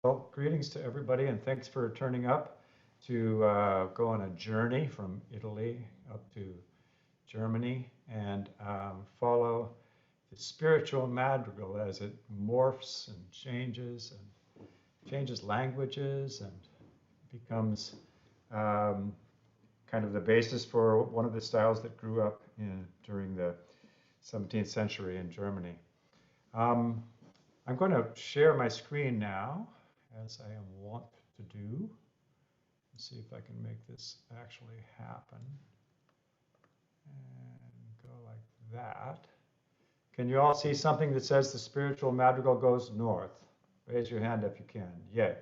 Well, greetings to everybody, and thanks for turning up to go on a journey from Italy up to Germany and follow the spiritual madrigal as it morphs and changes languages and becomes um, kind of the basis for one of the styles that grew up during the 17th century in Germany. Um, I'm going to share my screen now, as I am wont to do. Let's see if I can make this actually happen. And go like that. Can you all see something that says the spiritual madrigal goes north? Raise your hand if you can. Yay.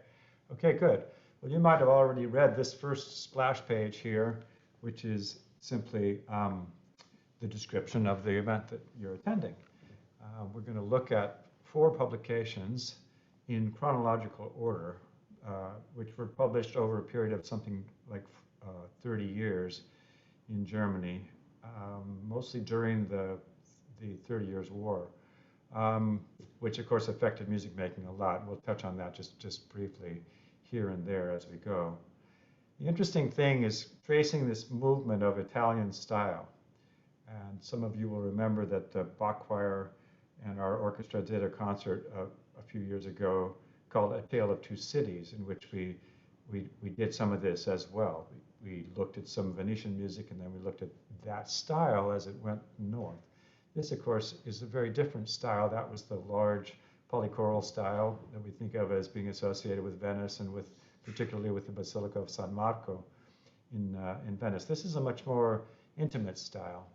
Okay, good. Well, you might have already read this first splash page here, which is simply the description of the event that you're attending. We're going to look at 4 publications in chronological order, which were published over a period of something like 30 years in Germany, mostly during the 30 Years' War, which of course affected music making a lot. We'll touch on that just briefly here and there as we go. The interesting thing is tracing this movement of Italian style. And some of you will remember that the Bach Choir and our orchestra did a concert a few years ago called A Tale of Two Cities, in which we did some of this as well. We looked at some Venetian music, and then we looked at that style as it went north. This, of course, is a very different style. That was the large polychoral style that we think of as being associated with Venice and particularly with the Basilica of San Marco in Venice. This is a much more intimate style.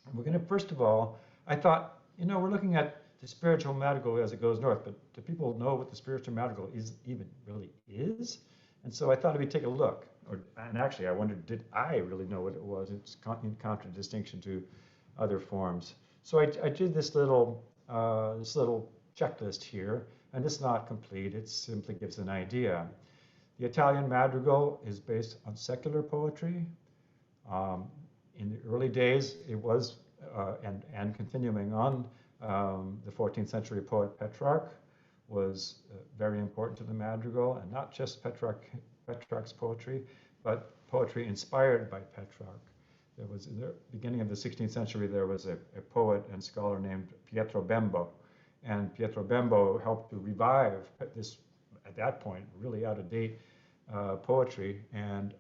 And we're going to, first of all, I thought, we're looking at the spiritual madrigal as it goes north, but do people know what the spiritual madrigal really is? And so I thought we'd take a look. And actually, I wondered, did I really know what it was? It's in contradistinction to other forms. So I did this little checklist here, and it's not complete. It simply gives an idea. The Italian madrigal is based on secular poetry. In the early days, it was, and continuing on, the 14th century poet Petrarch was very important to the madrigal, and not just Petrarch's poetry, but poetry inspired by Petrarch. There was, in the beginning of the 16th century, there was a poet and scholar named Pietro Bembo, and Pietro Bembo helped to revive this, at that point, really out of date poetry, and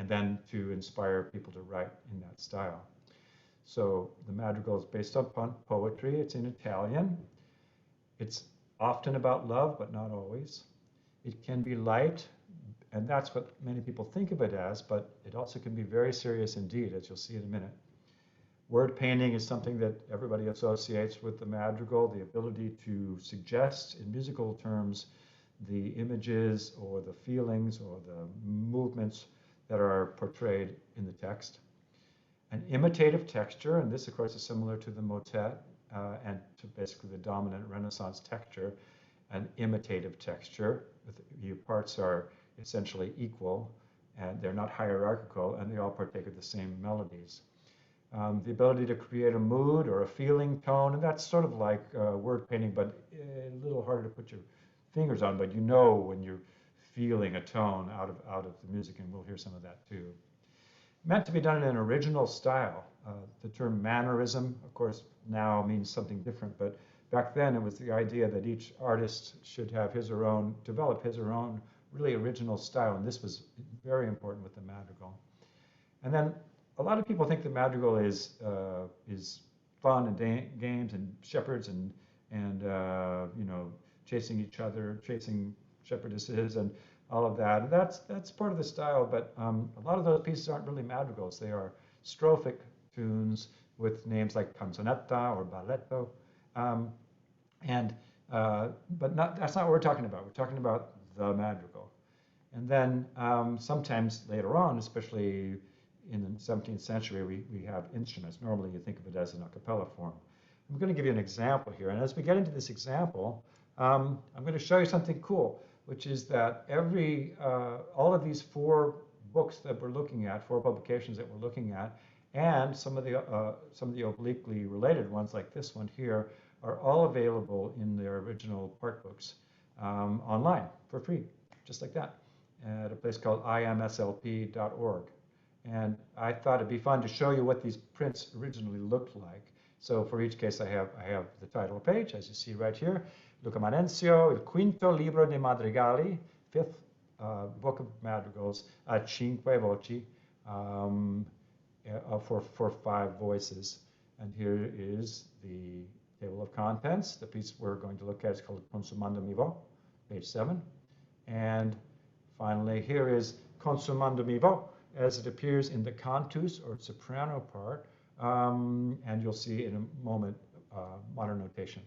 then to inspire people to write in that style. So the madrigal is based upon poetry. It's in Italian. It's often about love, but not always. It can be light, and that's what many people think of it as, but it also can be very serious indeed, as you'll see in a minute. Word painting is something that everybody associates with the madrigal, the ability to suggest in musical terms the images or the feelings or the movements that are portrayed in the text. An imitative texture, and this of course is similar to the motet and to basically the dominant Renaissance texture, an imitative texture. The parts are essentially equal, and they're not hierarchical, and they all partake of the same melodies. The ability to create a mood or a feeling tone, and that's sort of like word painting, but a little harder to put your fingers on, but when you're feeling a tone out of the music, and we'll hear some of that too. Meant to be done in an original style. The term mannerism, of course, now means something different, but back then it was the idea that each artist should have develop his or own really original style, and this was very important with the madrigal. And then a lot of people think the madrigal is fun and games and shepherds and chasing each other, chasing shepherdesses and all of that. And that's part of the style, but a lot of those pieces aren't really madrigals. They are strophic tunes with names like canzonetta or balletto. But that's not what we're talking about. We're talking about the madrigal. And then sometimes later on, especially in the 17th century, we have instruments. Normally you think of it as an a cappella form. I'm going to give you an example here. And as we get into this example, I'm going to show you something cool, which is that all of these 4 books that we're looking at, 4 publications that we're looking at, and some of the obliquely related ones like this one here, are all available in their original part books online for free, just like that, at a place called imslp.org. And I thought it'd be fun to show you what these prints originally looked like. So for each case, I have the title page, as you see right here. Luca Manenzio, Il Quinto Libro dei Madrigali, fifth book of madrigals, a cinque voci, for 5 voices. And here is the table of contents. The piece we're going to look at is called Consumando mi vo, page 7. And finally, here is Consumando mi vo, as it appears in the cantus or soprano part, and you'll see in a moment modern notation.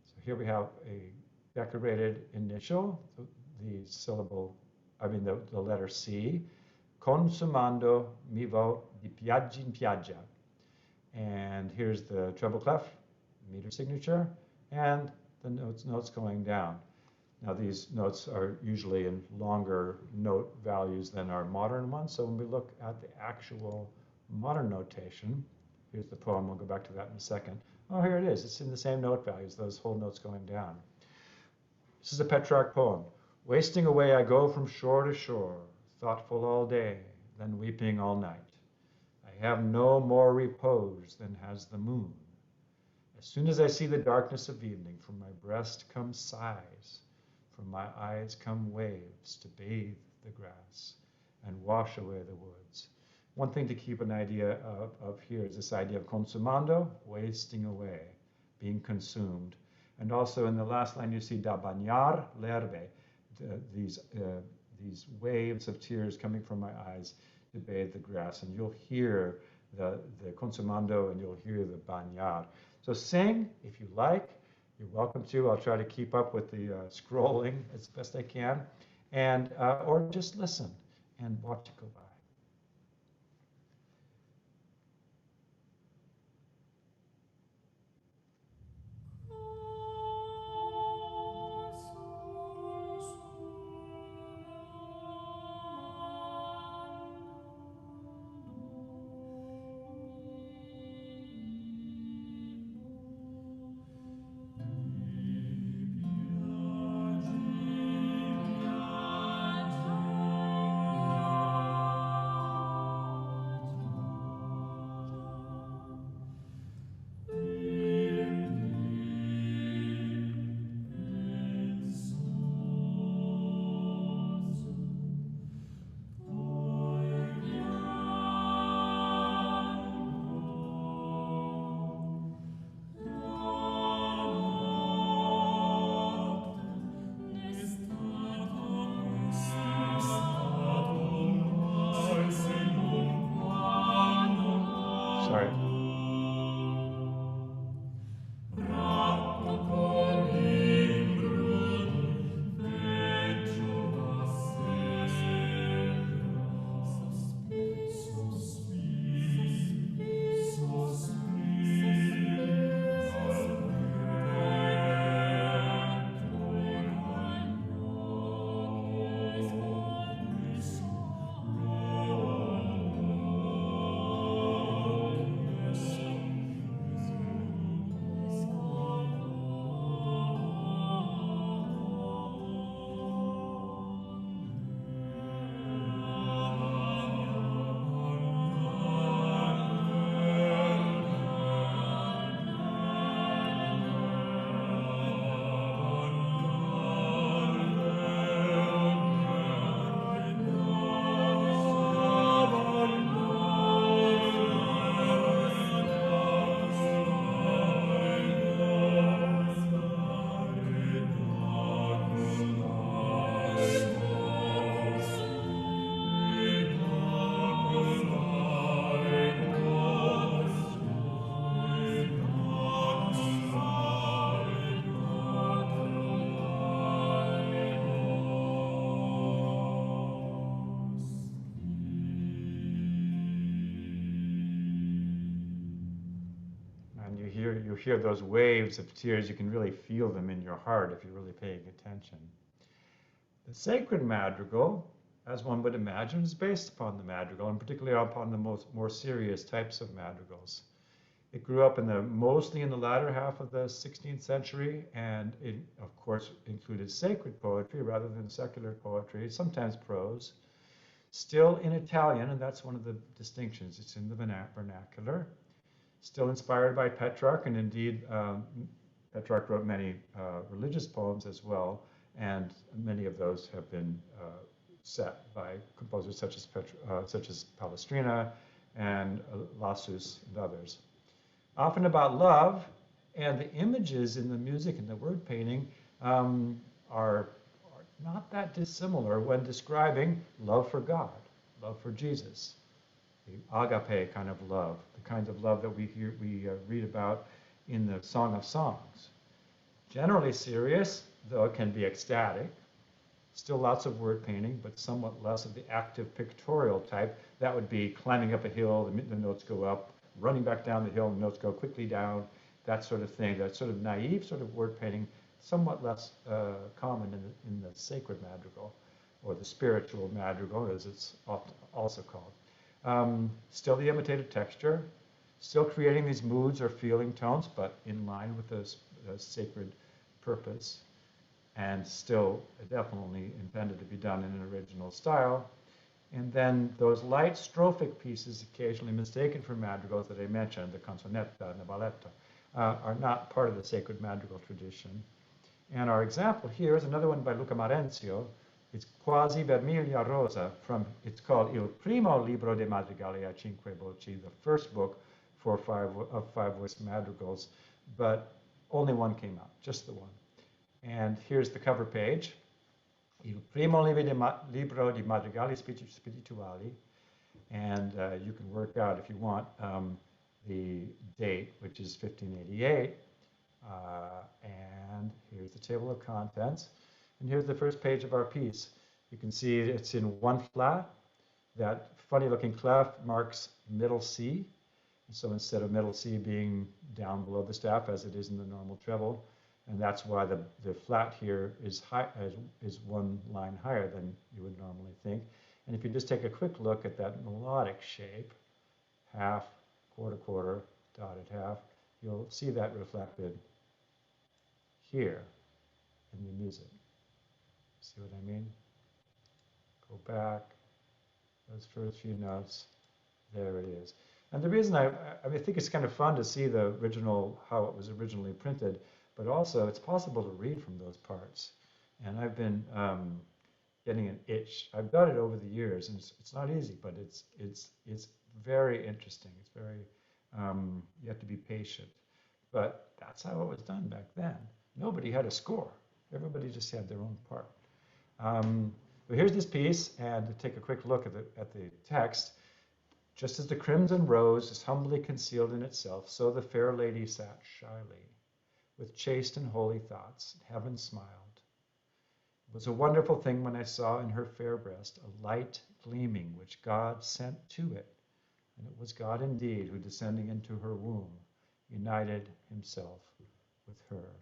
So here we have a decorated initial, the syllable, the letter C, Consumando mi vo di piaggia in piaggia. And here's the treble clef, meter signature, and the notes going down. Now these notes are usually in longer note values than our modern ones, so when we look at the actual modern notation, here's the poem, we'll go back to that in a second. Oh, here it is, it's in the same note values, those whole notes going down. This is a Petrarch poem. Wasting away I go from shore to shore, thoughtful all day, then weeping all night. I have no more repose than has the moon. As soon as I see the darkness of evening, from my breast come sighs, from my eyes come waves to bathe the grass and wash away the woods. One thing to keep an idea of here is this idea of consumando, wasting away, being consumed. And also in the last line you see da bagnar l'erbe, these waves of tears coming from my eyes to bathe the grass. And you'll hear the consumando and you'll hear the bagnar. So sing if you like. You're welcome to. I'll try to keep up with the scrolling as best I can, and or just listen and watch it go by. Sorry. You hear those waves of tears, you can really feel them in your heart if you're really paying attention. The sacred madrigal, as one would imagine, is based upon the madrigal, and particularly upon the more serious types of madrigals. It grew up mostly in the latter half of the 16th century, and it, of course, included sacred poetry rather than secular poetry, sometimes prose. Still in Italian, and that's one of the distinctions. It's in the vernacular. Still inspired by Petrarch, and indeed, Petrarch wrote many religious poems as well, and many of those have been set by composers such as Palestrina and Lassus and others. Often about love, and the images in the music and the word painting are not that dissimilar when describing love for God, love for Jesus, the agape kind of love, the kinds of love that we read about in the Song of Songs. Generally serious, though it can be ecstatic. Still lots of word painting, but somewhat less of the active pictorial type. That would be climbing up a hill, the notes go up, running back down the hill, the notes go quickly down, that sort of thing, that sort of naive sort of word painting, somewhat less common in the sacred madrigal, or the spiritual madrigal, as it's often also called. Still the imitated texture, still creating these moods or feeling tones, but in line with the sacred purpose, and still definitely intended to be done in an original style. And then those light strophic pieces, occasionally mistaken for madrigals that I mentioned, the canzonetta and the balletto, are not part of the sacred madrigal tradition. And our example here is another one by Luca Marenzio. It's Quasi Vermiglia Rosa it's called Il Primo Libro de Madrigali a Cinque Voci, the first book for five voice madrigals, but only one came out, just the one. And here's the cover page. Il Primo Libro di Madrigali Spirituali, and you can work out, if you want, the date, which is 1588. And here's the table of contents. And here's the first page of our piece. You can see it's in one flat. That funny looking clef marks middle C. So instead of middle C being down below the staff as it is in the normal treble, and that's why the flat here is one line higher than you would normally think. And if you just take a quick look at that melodic shape, half, quarter, quarter, dotted half, you'll see that reflected here in the music. See what I mean? Go back, those first few notes, there it is. And the reason I think it's kind of fun to see the original, how it was originally printed, but also it's possible to read from those parts. And I've been getting an itch. I've done it over the years, and it's not easy, but it's very interesting. It's very, you have to be patient. But that's how it was done back then. Nobody had a score. Everybody just had their own part. But here's this piece, and to take a quick look at the text. Just as the crimson rose is humbly concealed in itself, so the fair lady sat shyly, with chaste and holy thoughts. Heaven smiled. It was a wonderful thing when I saw in her fair breast a light gleaming, which God sent to it. And it was God indeed who, descending into her womb, united himself with her.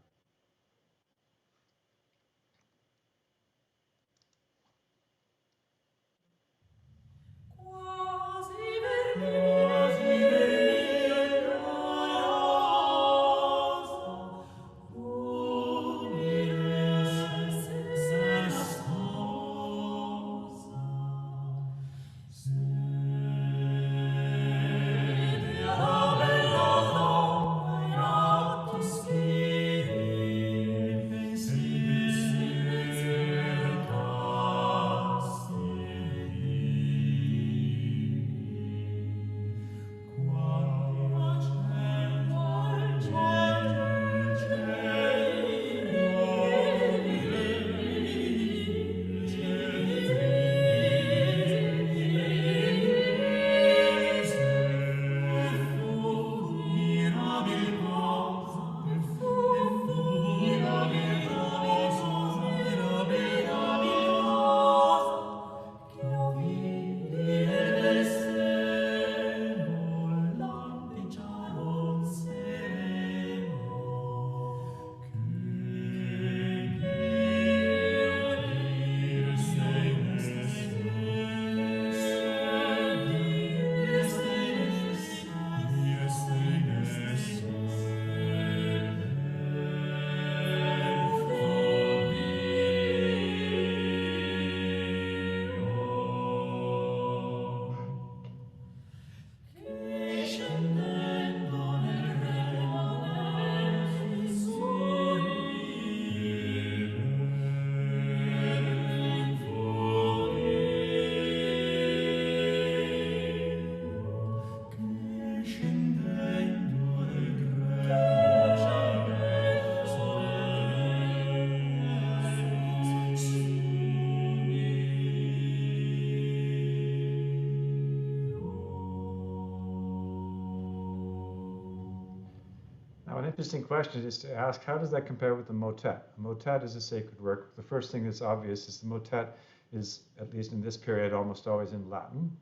interesting question is to ask, how does that compare with the motet? A motet is a sacred work. The first thing that's obvious is the motet is, at least in this period, almost always in Latin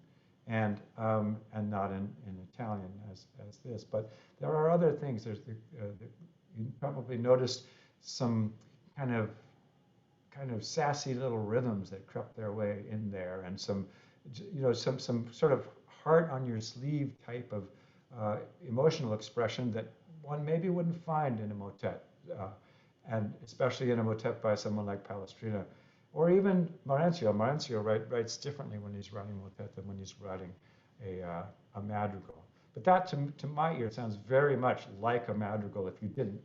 and not in Italian as this. But there are other things. There's you probably noticed some kind of sassy little rhythms that crept their way in there, and some sort of heart on your sleeve type of emotional expression that one maybe wouldn't find in a motet, and especially in a motet by someone like Palestrina, or even Marencio. Marencio writes differently when he's writing motet than when he's writing a madrigal. But that, to my ear, sounds very much like a madrigal. If you didn't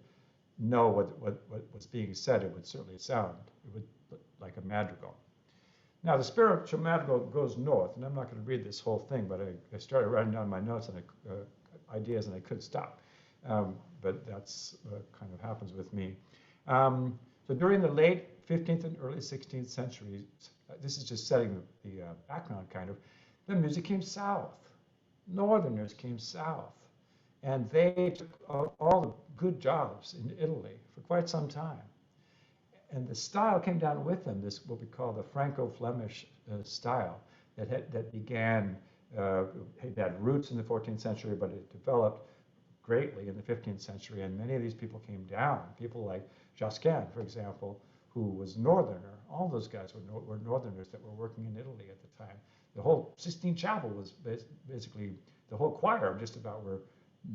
know what was being said, it would certainly sound, it would look like a madrigal. Now, the spiritual madrigal goes north, and I'm not going to read this whole thing, but I started writing down my notes and ideas, and I couldn't stop. But that's what kind of happens with me. So during the late 15th and early 16th centuries, this is just setting the background kind of, the music came south. Northerners came south, and they took all the good jobs in Italy for quite some time. And the style came down with them, this what we call the Franco-Flemish style that began, it had roots in the 14th century, but it developed greatly in the 15th century, and many of these people came down. People like Josquin, for example, who was northerner. All those guys were northerners that were working in Italy at the time. The whole Sistine Chapel was basically, the whole choir just about were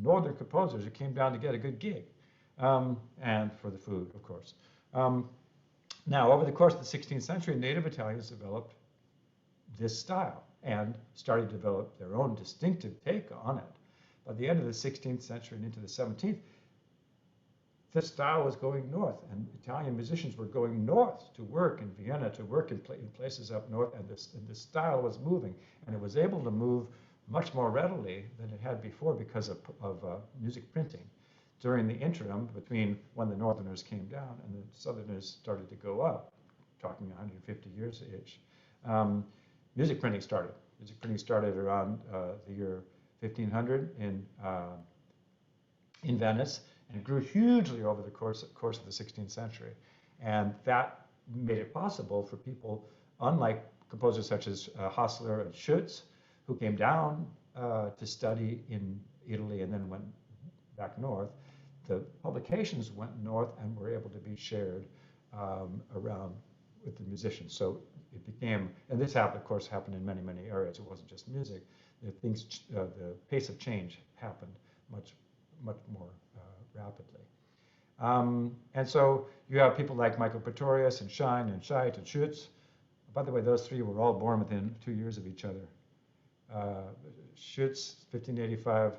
northern composers who came down to get a good gig, and for the food, of course. Now, over the course of the 16th century, native Italians developed this style and started to develop their own distinctive take on it. By the end of the 16th century and into the 17th, this style was going north, and Italian musicians were going north to work in Vienna, to work in places up north, and this style was moving, and it was able to move much more readily than it had before because of music printing. During the interim between when the Northerners came down and the Southerners started to go up, talking 150 years-ish, music printing started. Music printing started around the year 1500 in Venice, and it grew hugely over the course of the 16th century. And that made it possible for people, unlike composers such as Hassler and Schütz, who came down to study in Italy and then went back north. The publications went north and were able to be shared around with the musicians. So it became, and this happened, of course, happened in many, many areas. It wasn't just music. The pace of change happened much more rapidly. And so you have people like Michael Pretorius and Schein and Scheidt and Schütz. By the way, those three were all born within 2 years of each other. Schütz, 1585,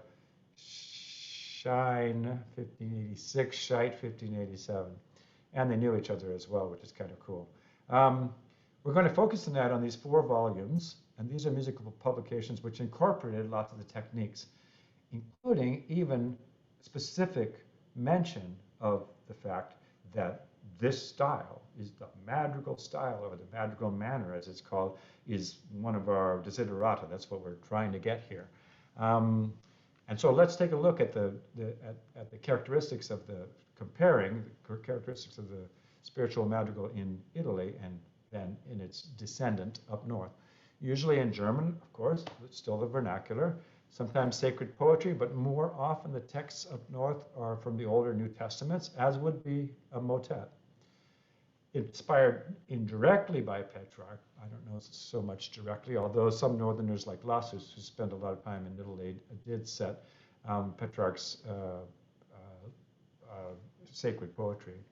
Schein, 1586, Scheidt, 1587. And they knew each other as well, which is kind of cool. We're going to focus tonight on these 4 volumes, and these are musical publications which incorporated lots of the techniques, including even specific mention of the fact that this style is the madrigal style, or the madrigal manner, as it's called, is one of our desiderata. That's what we're trying to get here. And so let's take a look at the characteristics of the characteristics of the spiritual madrigal in Italy and then in its descendant up north. Usually in German, of course, it's still the vernacular, sometimes sacred poetry, but more often the texts up north are from the older New Testaments, as would be a motet. Inspired indirectly by Petrarch, I don't know so much directly, although some northerners like Lassus, who spent a lot of time in Italy, did set Petrarch's sacred poetry.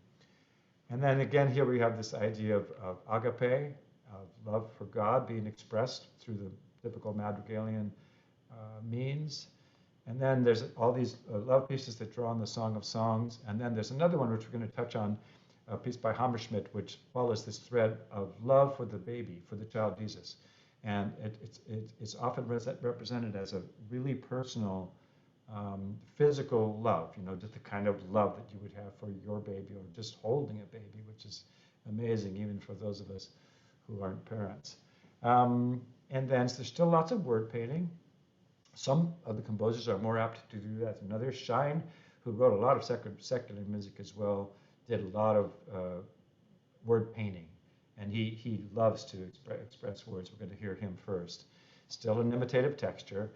And then again, here we have this idea of agape, of love for God being expressed through the typical madrigalian means. And then there's all these love pieces that draw on the Song of Songs. And then there's another one which we're going to touch on, a piece by Hammerschmidt, which follows this thread of love for the baby, for the child Jesus. And it's often represented as a really personal, physical love, just the kind of love that you would have for your baby, or just holding a baby, which is amazing even for those of us who aren't parents. And then there's still lots of word painting. Some of the composers are more apt to do that than others. Schein, who wrote a lot of secular music as well, did a lot of word painting. And he loves to express words. We're going to hear him first. Still an imitative texture.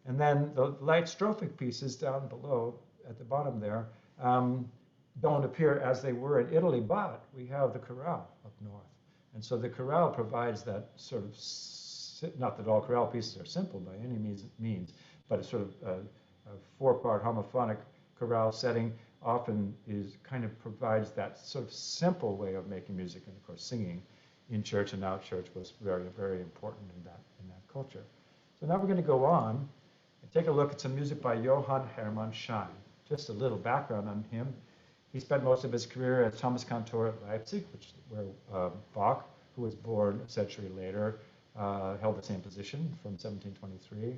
And then the light strophic pieces down below at the bottom there don't appear as they were in Italy, but we have the chorale up north. And so the chorale provides that sort of, not that all chorale pieces are simple by any means, but a sort of a four-part homophonic chorale setting often provides that sort of simple way of making music. And of course, singing in church and out church was very, very important in that culture. So now we're going to go on and take a look at some music by Johann Hermann Schein. Just a little background on him. He spent most of his career as Thomas Cantor at Leipzig, where Bach, who was born a century later, held the same position from 1723.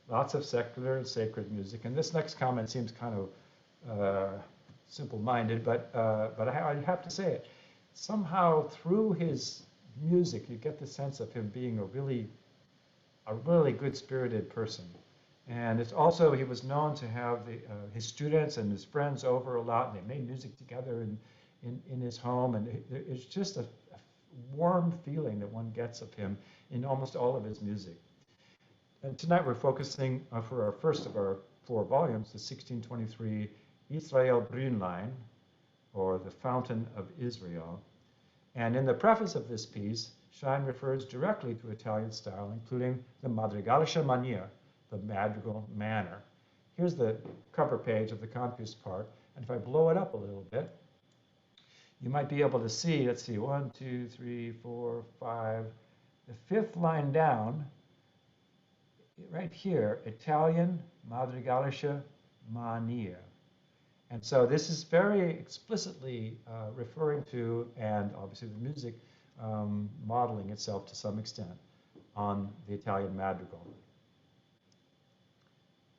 Lots of secular and sacred music. And this next comment seems kind of simple-minded, but I have to say it. Somehow, through his music, you get the sense of him being a really good-spirited person. And it's also, he was known to have his students and his friends over a lot, and they made music together in his home. And it's just a warm feeling that one gets of him in almost all of his music. And tonight we're focusing for our first of our 4 volumes, the 1623 Israel Brünnlein, or the Fountain of Israel. And in the preface of this piece, Schein refers directly to Italian style, including the Madrigalische Manier, the madrigal manner. Here's the cover page of the confused part, and if I blow it up a little bit, you might be able to see, let's see, 1, 2, 3, 4, 5, the 5th line down, right here, Italian Madrigalische Manier. And so this is very explicitly referring to, and obviously the music modeling itself to some extent on the Italian madrigal.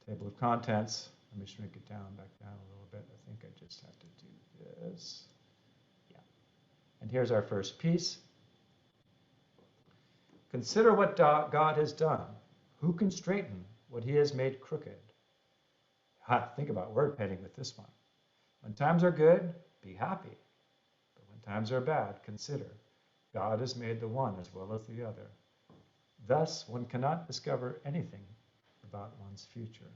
Table of contents. Let me shrink it back down a little bit. I think I just have to do this. Yeah. And here's our first piece. Consider what God has done. Who can straighten what he has made crooked? Think about word painting with this one. When times are good, be happy. But when times are bad, consider God has made the one as well as the other. Thus, one cannot discover anything about one's future.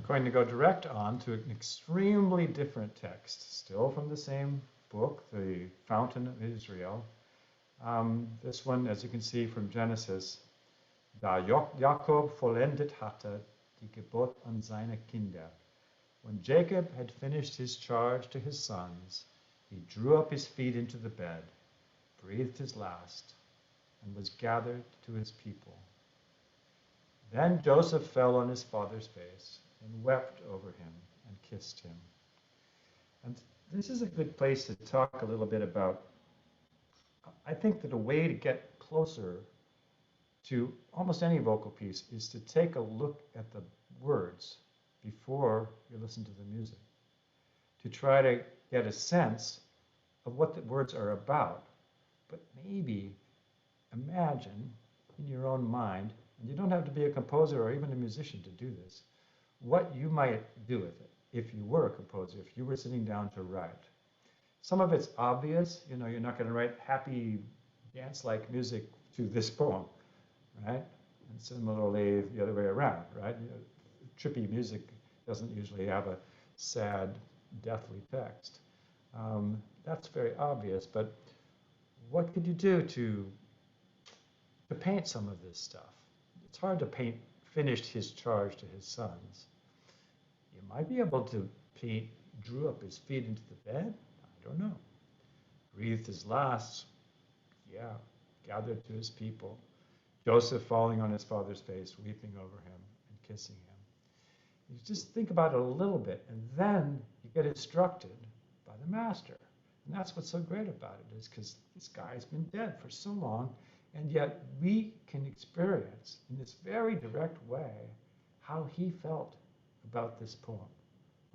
Going to go direct on to an extremely different text, still from the same book, the Fountain of Israel. This one, as you can see from Genesis, Da Jakob vollendet hatte die Gebot an seine Kinder. When Jacob had finished his charge to his sons, he drew up his feet into the bed, breathed his last, and was gathered to his people. Then Joseph fell on his father's face and wept over him and kissed him. And this is a good place to talk a little bit about, I think that a way to get closer to almost any vocal piece is to take a look at the words before you listen to the music, to try to get a sense of what the words are about. But maybe imagine in your own mind, and you don't have to be a composer or even a musician to do this, what you might do with it if you were a composer, if you were sitting down to write. Some of it's obvious, you know, you're not going to write happy dance-like music to this poem, right? And similarly, the other way around, right? You know, trippy music doesn't usually have a sad, deathly text. That's very obvious, but what could you do to paint some of this stuff? It's hard to paint finished his charge to his sons. You might be able to paint, drew up his feet into the bed. I don't know. Breathed his last. Yeah, gathered to his people. Joseph falling on his father's face, weeping over him and kissing him. You just think about it a little bit, and then you get instructed by the master. And that's what's so great about it, is because this guy's been dead for so long, and yet we can experience in this very direct way how he felt about this poem,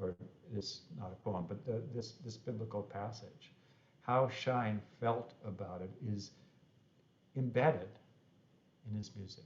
or this, not a poem, but this biblical passage. How Shine felt about it is embedded in his music.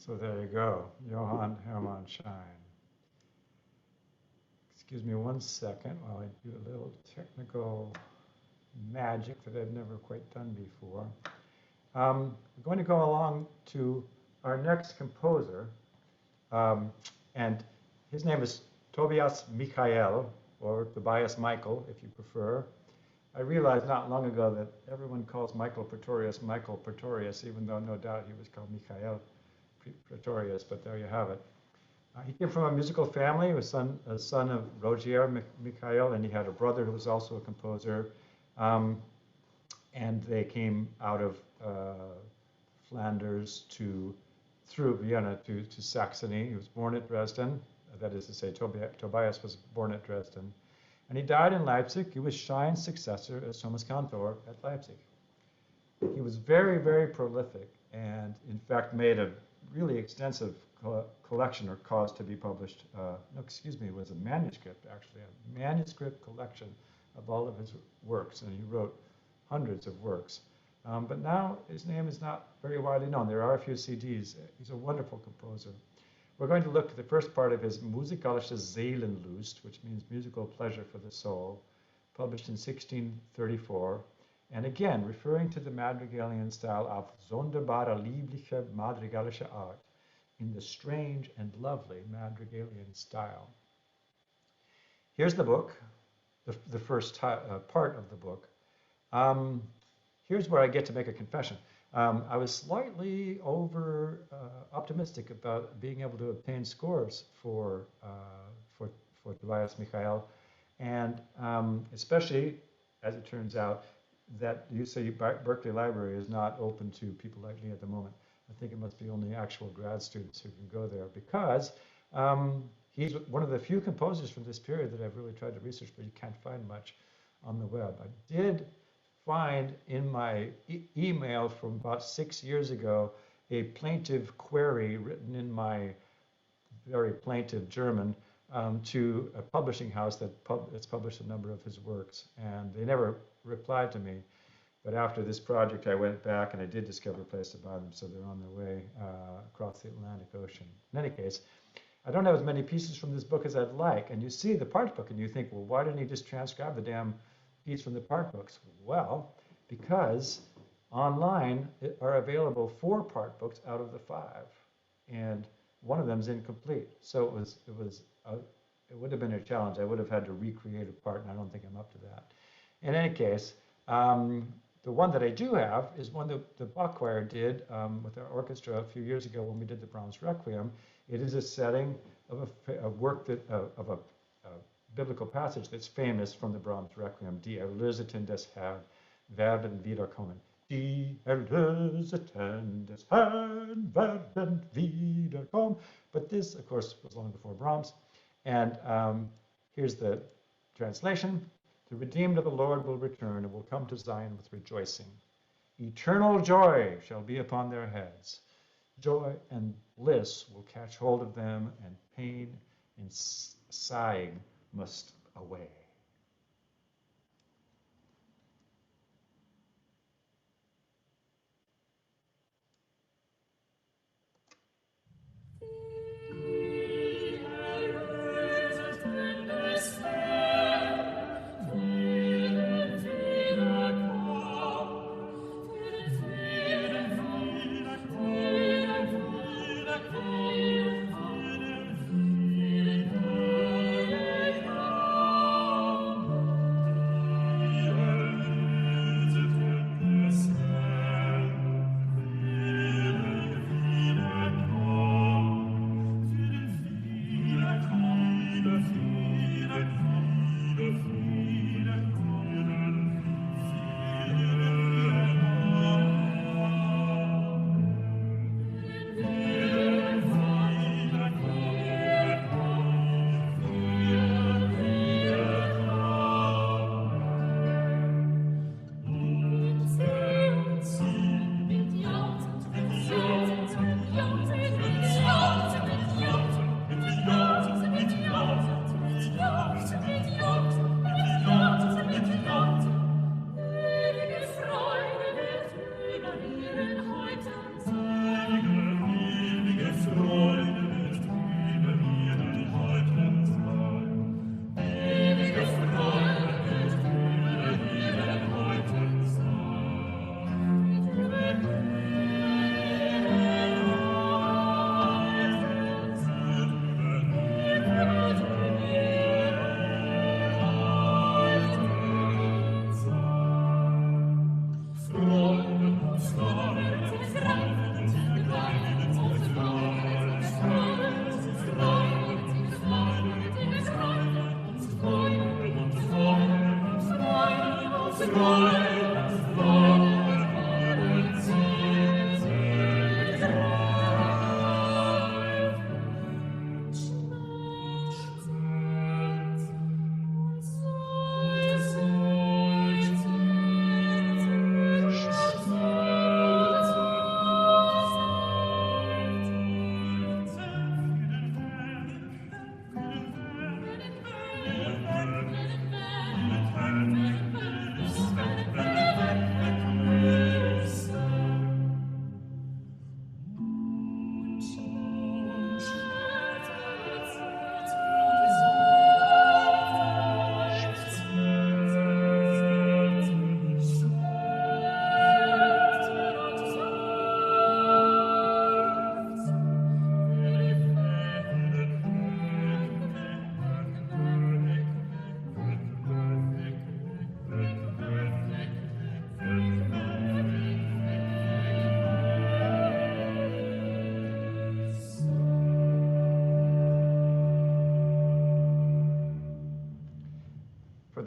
So there you go, Johann Hermann Schein. Excuse me 1 second while I do a little technical magic that I've never quite done before. We're going to go along to our next composer, and his name is Tobias Michael, or Tobias Michael, if you prefer. I realized not long ago that everyone calls Michael Pretorius, even though no doubt he was called Michael Pretorius, but there you have it. He came from a musical family. He was a son of Rogier Michael, and he had a brother who was also a composer. And they came out of Flanders through Vienna to Saxony. He was born at Dresden. That is to say, Tobias was born at Dresden. And he died in Leipzig. He was Schein's successor as Thomas Cantor at Leipzig. He was very, very prolific, and in fact made a really extensive collection, or caused to be published. It was a manuscript, actually, a manuscript collection of all of his works, and he wrote hundreds of works. But now his name is not very widely known. There are a few CDs. He's a wonderful composer. We're going to look at the first part of his Musikalische Seelenlust, which means musical pleasure for the soul, published in 1634. And again, referring to the Madrigalian style of sonderbare liebliche madrigalische Art, in the strange and lovely Madrigalian style. Here's the book, the first part of the book. Here's where I get to make a confession. I was slightly over optimistic about being able to obtain scores for Tobias Michael, and especially, as it turns out, that UC Berkeley Library is not open to people like me at the moment. I think it must be only actual grad students who can go there, because he's one of the few composers from this period that I've really tried to research, but you can't find much on the web. I did find in my email from about 6 years ago a plaintive query written in my very plaintive German to a publishing house that's published a number of his works, and they never replied to me. But after this project, I went back and I did discover a place to buy them, so they're on their way across the Atlantic Ocean. In any case, I don't have as many pieces from this book as I'd like, and you see the part book and you think, well, why didn't he just transcribe the damn piece from the part books? Well, because online are available 4 part books out of the 5, and one of them is incomplete. So it would have been a challenge. I would have had to recreate a part, and I don't think I'm up to that. In any case, the one that I do have is one that the Bach Choir did with our orchestra a few years ago when we did the Brahms Requiem. It is a setting of a work of a biblical passage that's famous from the Brahms Requiem, Die Erlöseten des Herrn werden wiederkommen. Die Erlöseten des Herrn werden wiederkommen. But this, of course, was long before Brahms. And here's the translation. The redeemed of the Lord will return and will come to Zion with rejoicing. Eternal joy shall be upon their heads. Joy and bliss will catch hold of them, and pain and sighing must away.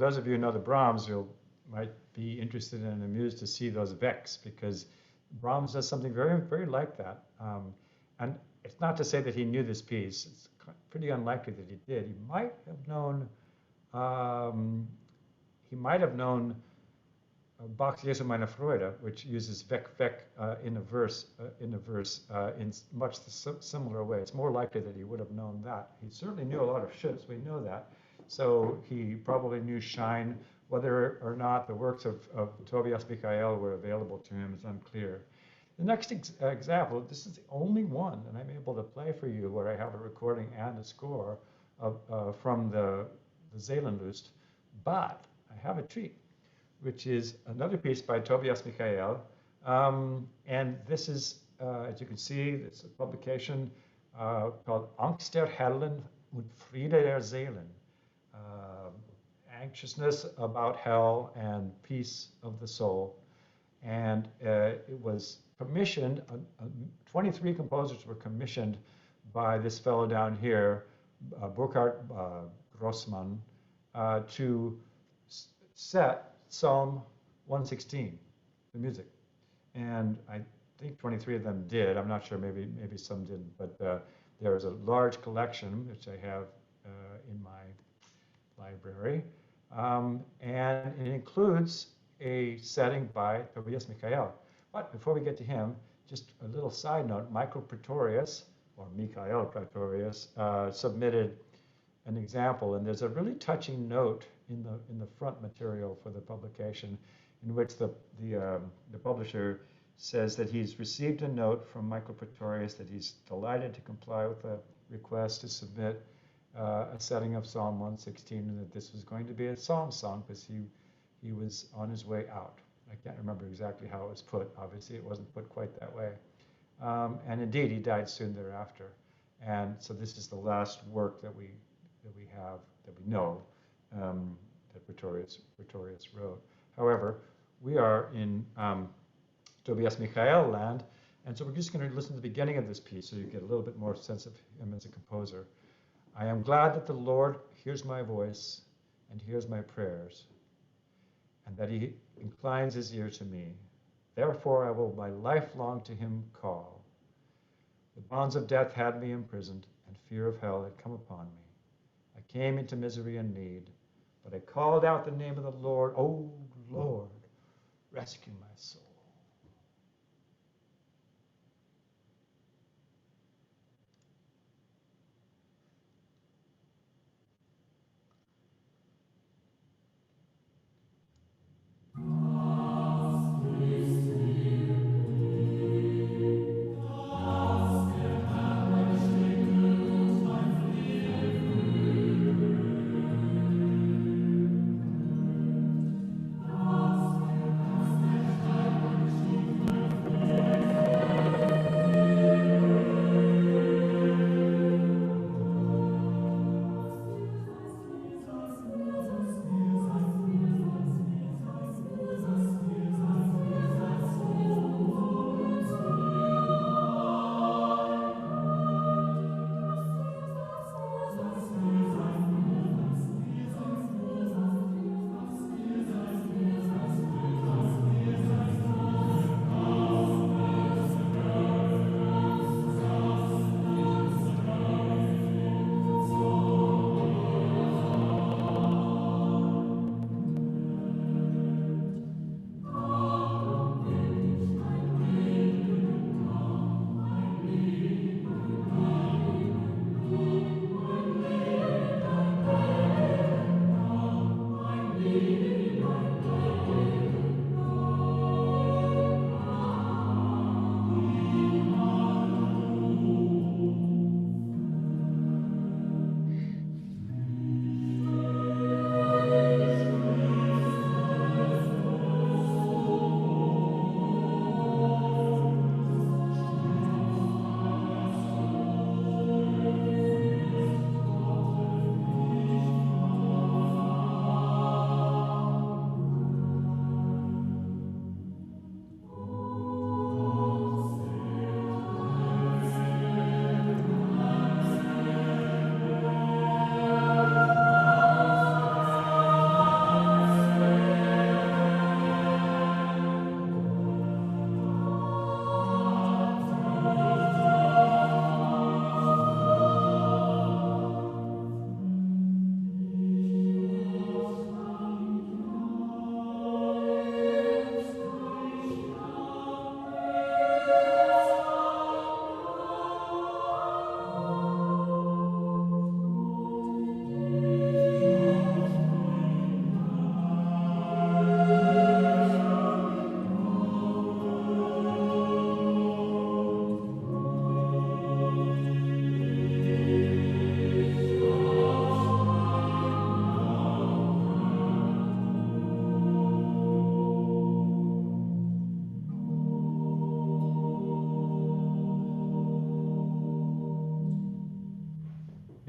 those of you who know the Brahms, you might be interested and amused to see those Vex, because Brahms does something very, very like that. And it's not to say that he knew this piece. It's pretty unlikely that he did. He might have known. Bach's Jesu meine Freude, which uses Vec Vec in a verse in much similar way. It's more likely that he would have known that. He certainly knew a lot of shoulds, we know that. So he probably knew Shine. Whether or not the works of Tobias Michael were available to him is unclear. The next example, this is the only one that I'm able to play for you where I have a recording and a score from the Seelenlust, but I have a treat, which is another piece by Tobias Michael. And this is, as you can see, it's a publication called Angst der Hellen und Friede der Seelen. Anxiousness about hell and peace of the soul. And it was commissioned, 23 composers were commissioned by this fellow down here, Burkhard Grossmann, to set Psalm 116, the music. And I think 23 of them did. I'm not sure, maybe some didn't, but there is a large collection, which I have in my library. And it includes a setting by Tobias Michael. But before we get to him, just a little side note, Michael Pretorius, or Michael Pretorius, submitted an example, and there's a really touching note in the front material for the publication, in which the publisher says that he's received a note from Michael Pretorius that he's delighted to comply with the request to submit a setting of Psalm 116, and that this was going to be a psalm song because he was on his way out. I can't remember exactly how it was put. Obviously, it wasn't put quite that way. And indeed, he died soon thereafter. And so this is the last work that we have, that we know, that Pretorius wrote. However, we are in Tobias Michael land, and so we're just going to listen to the beginning of this piece so you get a little bit more sense of him as a composer. I am glad that the Lord hears my voice and hears my prayers, and that he inclines his ear to me. Therefore I will my life long to him call. The bonds of death had me imprisoned, and fear of hell had come upon me. I came into misery and need, but I called out the name of the Lord. Oh Lord, rescue my soul.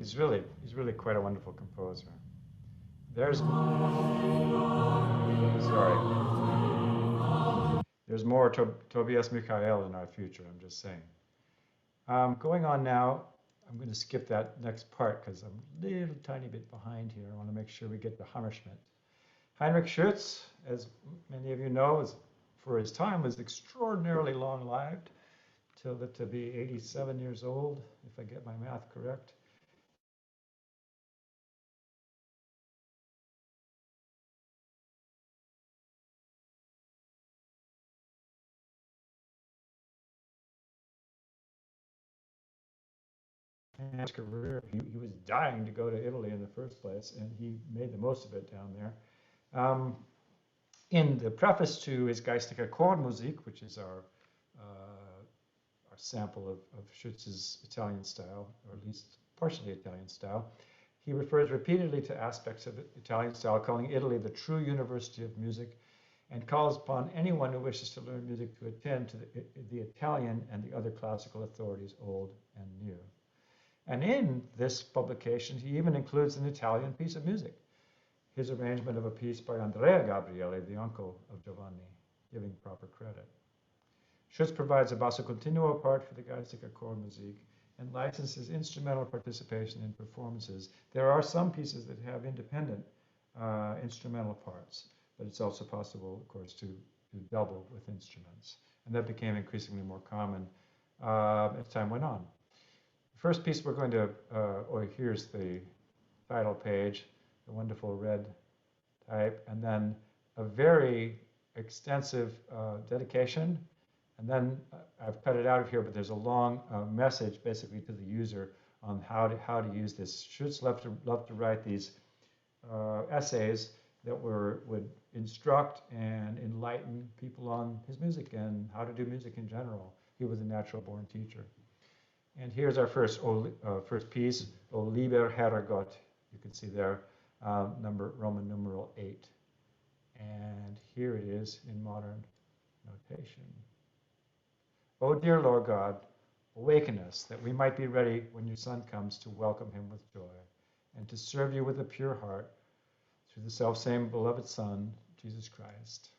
He's really quite a wonderful composer. There's There's more Tobias Michael in our future, I'm just saying. Going on now, I'm going to skip that next part because I'm a little tiny bit behind here. I want to make sure we get to Hammerschmidt. Heinrich Schütz, as many of you know, for his time was extraordinarily long-lived, till to be 87 years old, if I get my math correct. His career, he was dying to go to Italy in the first place, and he made the most of it down there. In the preface to his Geistige Chormusik, which is our sample of Schütz's Italian style, or at least partially Italian style, he refers repeatedly to aspects of Italian style, calling Italy the true university of music, and calls upon anyone who wishes to learn music to attend to the Italian and the other classical authorities, old and new. And in this publication, he even includes an Italian piece of music, his arrangement of a piece by Andrea Gabriele, the uncle of Giovanni, giving proper credit. Schütz provides a basso continuo part for the Geistige Chormusik and licenses instrumental participation in performances. There are some pieces that have independent instrumental parts, but it's also possible, of course, to double with instruments. And that became increasingly more common as time went on. The first piece we're going to, here's the title page, the wonderful red type, and then a very extensive dedication. And then I've cut it out of here, but there's a long message basically to the user on how to use this. Schütz loved to write these essays that would instruct and enlighten people on his music and how to do music in general. He was a natural-born teacher. And here's our first piece, O lieber Herrgott. You can see there, Roman numeral 8. And here it is in modern notation. O dear Lord God, awaken us that we might be ready when your Son comes to welcome him with joy and to serve you with a pure heart through the selfsame beloved Son, Jesus Christ.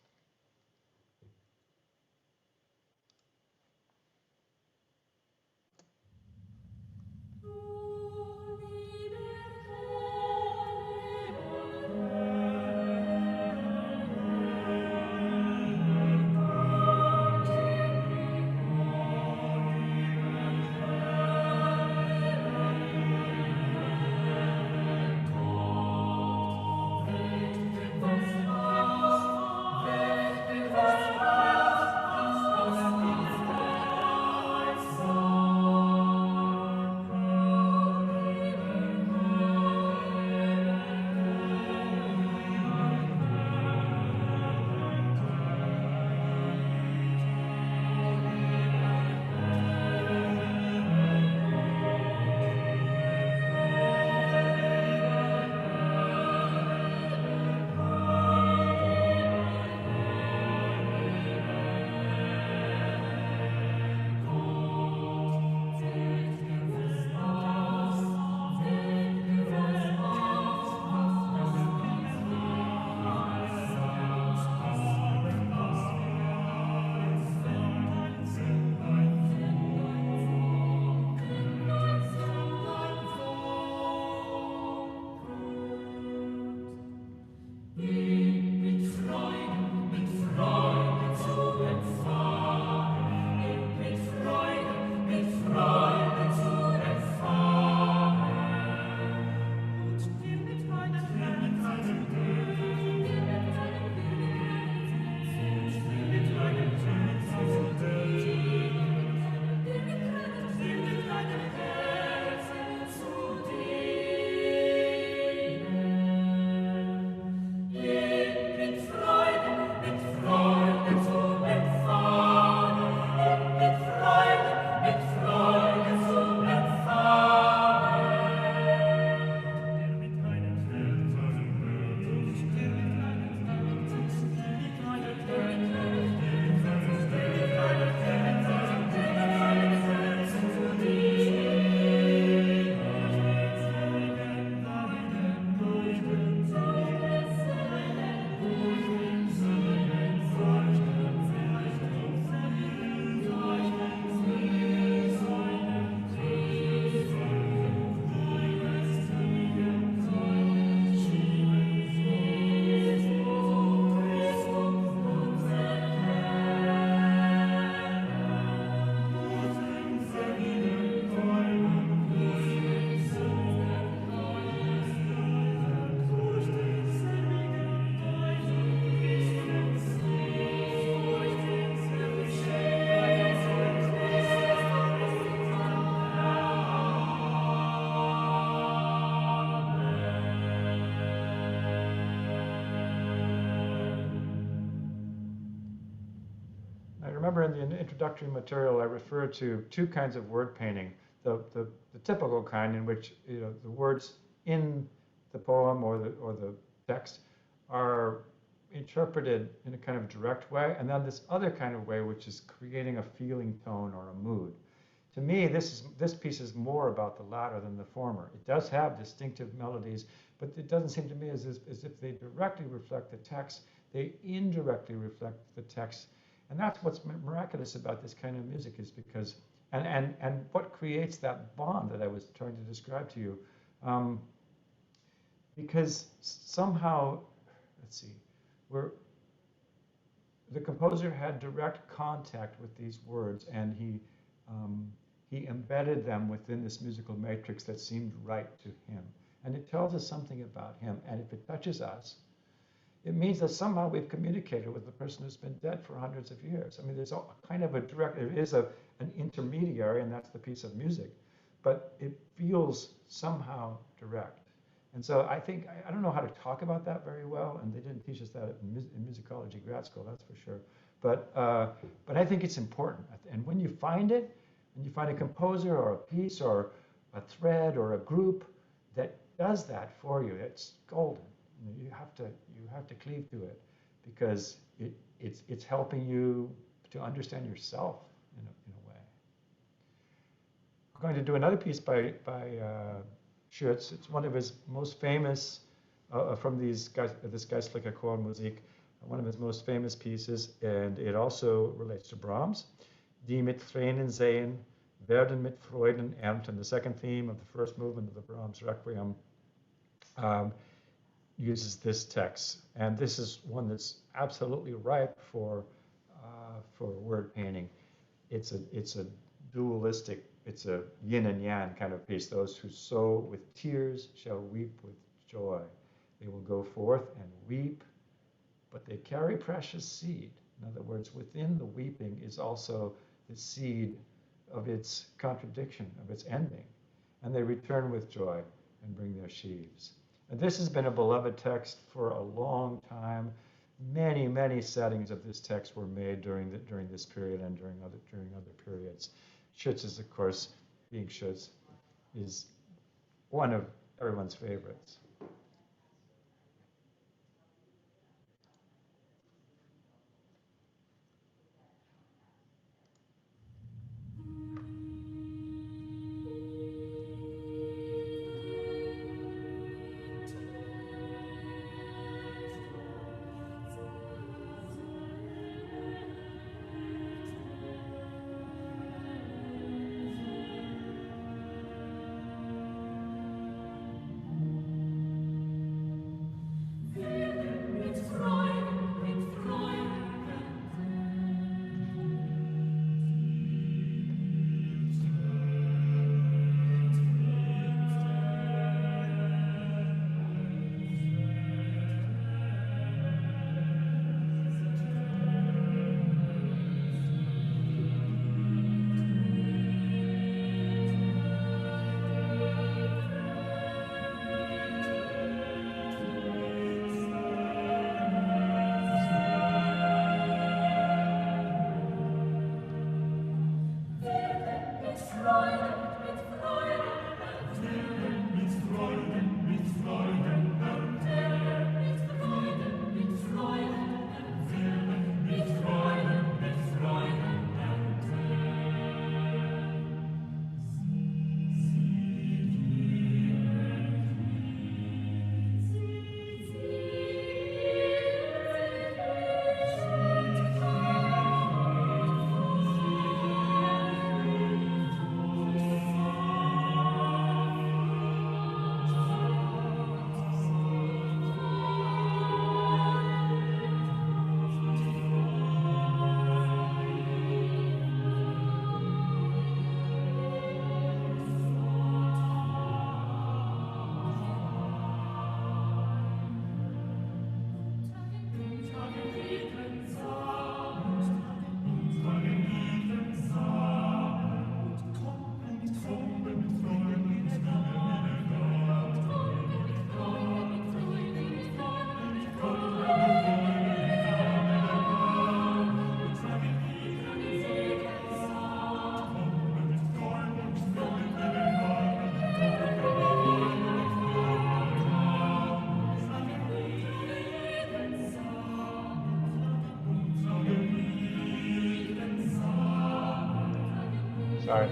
in the introductory material, I refer to two kinds of word painting. The typical kind in which the words in the poem or the text are interpreted in a kind of direct way, and then this other kind of way which is creating a feeling tone or a mood. To me, this piece is more about the latter than the former. It does have distinctive melodies, but it doesn't seem to me as if they directly reflect the text. They indirectly reflect the text. And that's what's miraculous about this kind of music, is because, and what creates that bond that I was trying to describe to you. Because somehow, let's see, the composer had direct contact with these words, and he embedded them within this musical matrix that seemed right to him. And it tells us something about him. And if it touches us, it means that somehow we've communicated with the person who's been dead for hundreds of years. I mean, there's a kind of there is an intermediary, and that's the piece of music, but it feels somehow direct. And so I think, I don't know how to talk about that very well, and they didn't teach us that in musicology grad school, that's for sure. But I think it's important. And when you find it, when you find a composer or a piece or a thread or a group that does that for you, it's golden. You have to cleave to it, because it's helping you to understand yourself in a way. We're going to do another piece by Schütz. It's one of his most famous from this Geistliche Chormusik, one of his most famous pieces, and it also relates to Brahms. Die mit Tränen sehen, werden mit Freuden ernten. The second theme of the first movement of the Brahms Requiem uses this text, and this is one that's absolutely ripe for word painting. It's a dualistic, it's a yin and yang kind of piece. Those who sow with tears shall weep with joy. They will go forth and weep, but they carry precious seed. In other words, within the weeping is also the seed of its contradiction, of its ending. And they return with joy and bring their sheaves. And this has been a beloved text for a long time. Many, many settings of this text were made during this period and during other periods. Schütz is, of course, being Schütz, is one of everyone's favorites. Sorry.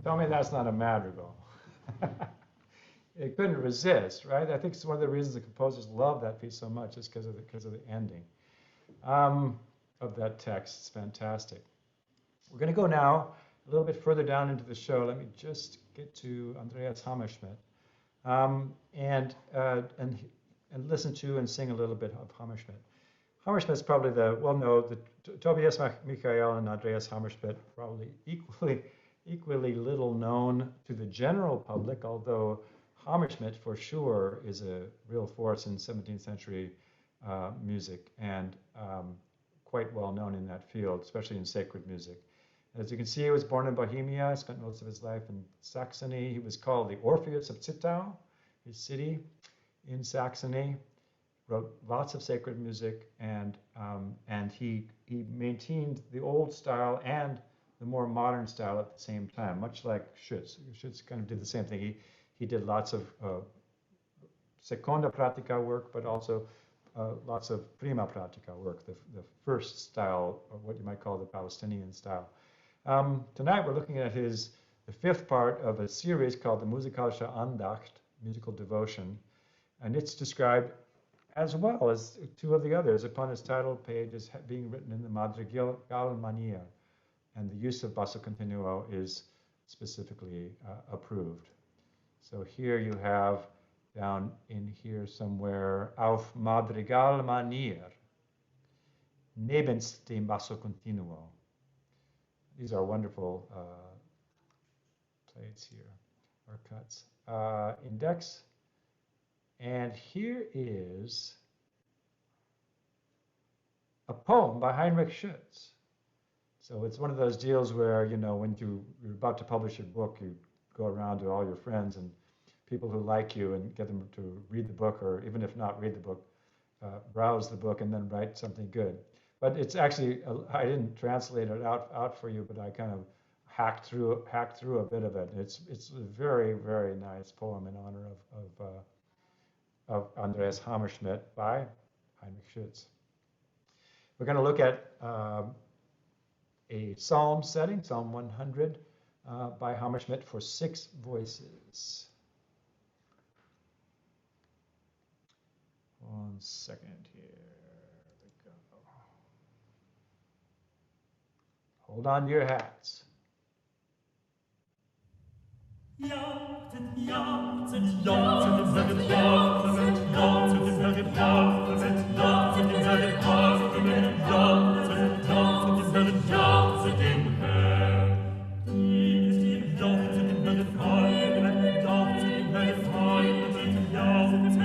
Tell me that's not a madrigal. It couldn't resist, right? I think it's one of the reasons the composers love that piece so much is because of the ending of that text. It's fantastic. We're going to go now a little bit further down into the show. Let me just get to Andreas Hammerschmidt and listen to and sing a little bit of Hammerschmidt. Hammerschmidt's probably Tobias Michael and Andreas Hammerschmidt probably equally little known to the general public, although Hammerschmidt for sure is a real force in 17th century music and quite well known in that field, especially in sacred music. As you can see, he was born in Bohemia, spent most of his life in Saxony. He was called the Orpheus of Zittau, his city in Saxony. Wrote lots of sacred music, and he maintained the old style and the more modern style at the same time, much like Schütz. Schütz kind of did the same thing. He did lots of seconda pratica work, but also lots of prima pratica work, the first style, or what you might call the Palestinian style. Tonight we're looking at the fifth part of a series called the Musikalische Andacht, musical devotion, and it's described as well as two of the others upon its title page as being written in the Madrigal manier, and the use of basso continuo is specifically approved. So here you have down in here somewhere, auf Madrigal manier, nebst dem basso continuo. These are wonderful plates here, or cuts. Index. And here is a poem by Heinrich Schütz. So it's one of those deals where, you know, when you're about to publish your book, you go around to all your friends and people who like you and get them to read the book, or even if not read the book, browse the book and then write something good. But it's actually, I didn't translate it out for you, but I kind of hacked through a bit of it. It's a very, very nice poem in honor of Andreas Hammerschmidt by Heinrich Schütz. We're going to look at a psalm setting, Psalm 100, by Hammerschmidt for 6 voices. One second here. We go. Hold on to your hats. Jauchzet, jauchzet, jauchzet, dem Herren, jauchzet, dem Herren, jauchzet, jauchzet, dem Herren, jauchzet, jauchzet, dem Herren, jauchzet, dem Herrn. Jauchzet, dem Herren, jauchzet, dem Herren, jauchzet, jauchzet,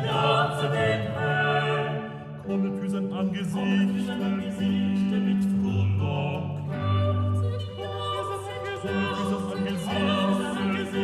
jauchzet, dem Herrn. Kommet für sein Angesicht mit Frohlocken. Kommet für sein Angesicht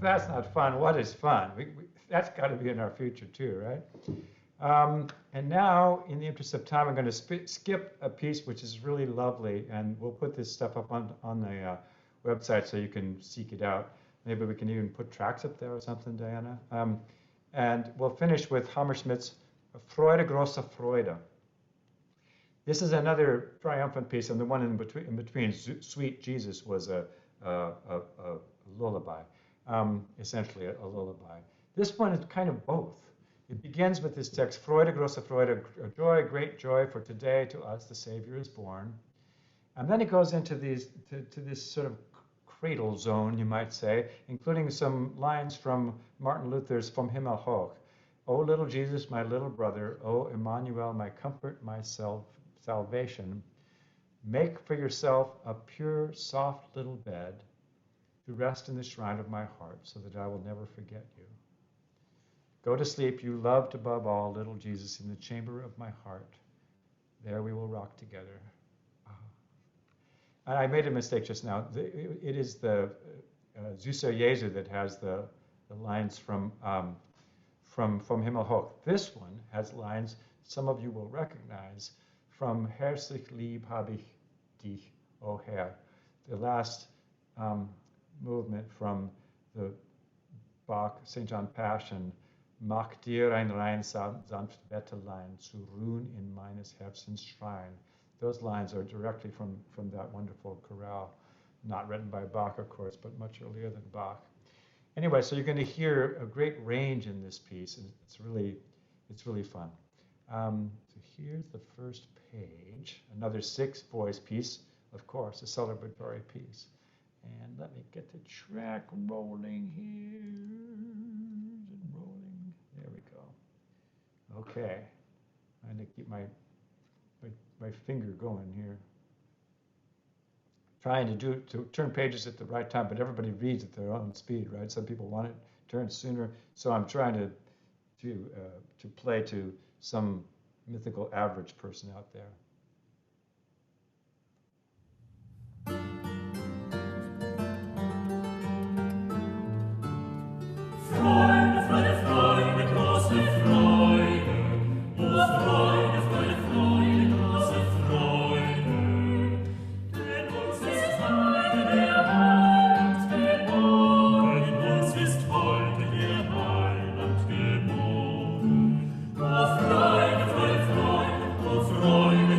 that's not fun, what is fun? That's got to be in our future too, right? And now, in the interest of time, I'm going to skip a piece which is really lovely, and we'll put this stuff up on the website so you can seek it out. Maybe we can even put tracks up there or something, Diana. And we'll finish with Hammerschmidt's Freude, große Freude. This is another triumphant piece, and the one in between Sweet Jesus was a lullaby, essentially a lullaby. This one is kind of both. It begins with this text, Freude, große Freude, joy, great joy, for today to us the Savior is born. And then it goes into to this sort of cradle zone, you might say, including some lines from Martin Luther's Vom Himmel hoch. O little Jesus, my little brother, O Emmanuel, my comfort, my salvation, make for yourself a pure, soft little bed to rest in the shrine of my heart, so that I will never forget you. Go to sleep, you loved above all, little Jesus, in the chamber of my heart. There we will rock together. And I made a mistake just now. It is the Süßer Jesu that has the lines from Himmel hoch. This one has lines some of you will recognize from Herzlich lieb hab ich dich, O Herr. The last movement from the Bach St. John Passion. Mach dir ein rein sanft Bettelein zu ruhen in meines Herzens Schrein. Those lines are directly from that wonderful chorale, not written by Bach, of course, but much earlier than Bach. Anyway, so you're going to hear a great range in this piece, and it's really fun. So here's the first page, another 6-voice piece, of course, a celebratory piece. And let me get the track rolling here. Is it rolling? There we go. Okay. I'm going to keep my finger going here. Trying to turn pages at the right time, but everybody reads at their own speed, right? Some people want it turned sooner, so I'm trying to play to some mythical average person out there. Freude, Freude, Freude, große Freude. O Freude, Freude, Freude, große Freude. Denn uns ist heute der Heiland geboren. Denn uns ist heute der Heiland geboren. O Freude, Freude, Freude, o Freude,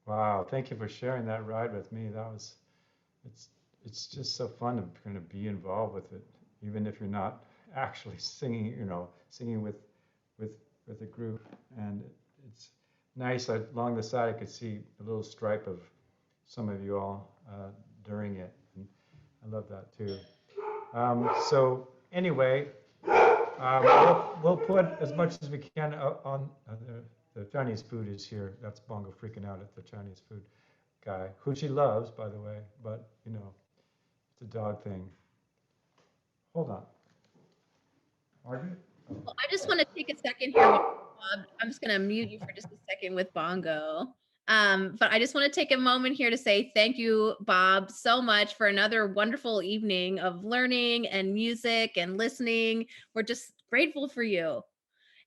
Wow, thank you for sharing that ride with me. That was, it's, it's just so fun to kind of be involved with it, even if you're not actually singing, singing with, with a group. And it's nice. Along the side, I could see a little stripe of some of you all during it. And I love that too. So anyway, we'll put as much as we can on the Chinese food is here. That's Bongo freaking out at the Chinese food guy, who she loves, by the way, but it's a dog thing. Hold on. Margaret? Oh. Well, I just want to take a second here. Bob, I'm just going to mute you for just a second with Bongo. But I just want to take a moment here to say thank you, Bob, so much for another wonderful evening of learning and music and listening. We're just grateful for you.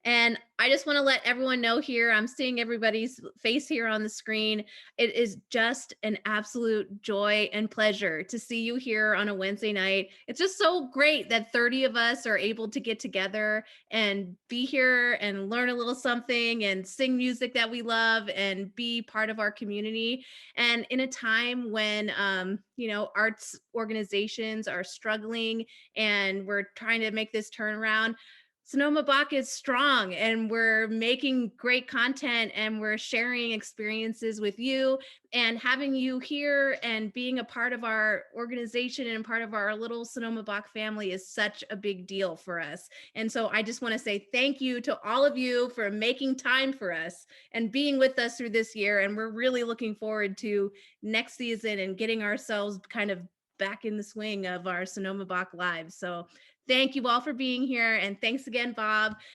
And I just want to let everyone know here, I'm seeing everybody's face here on the screen. It is just an absolute joy and pleasure to see you here on a Wednesday night. It's just so great that 30 of us are able to get together and be here and learn a little something and sing music that we love and be part of our community. And in a time when, arts organizations are struggling and we're trying to make this turnaround, Sonoma Bach is strong and we're making great content and we're sharing experiences with you, and having you here and being a part of our organization and part of our little Sonoma Bach family is such a big deal for us. And so I just want to say thank you to all of you for making time for us and being with us through this year. And we're really looking forward to next season and getting ourselves kind of back in the swing of our Sonoma Bach lives. So thank you all for being here. And thanks again, Bob.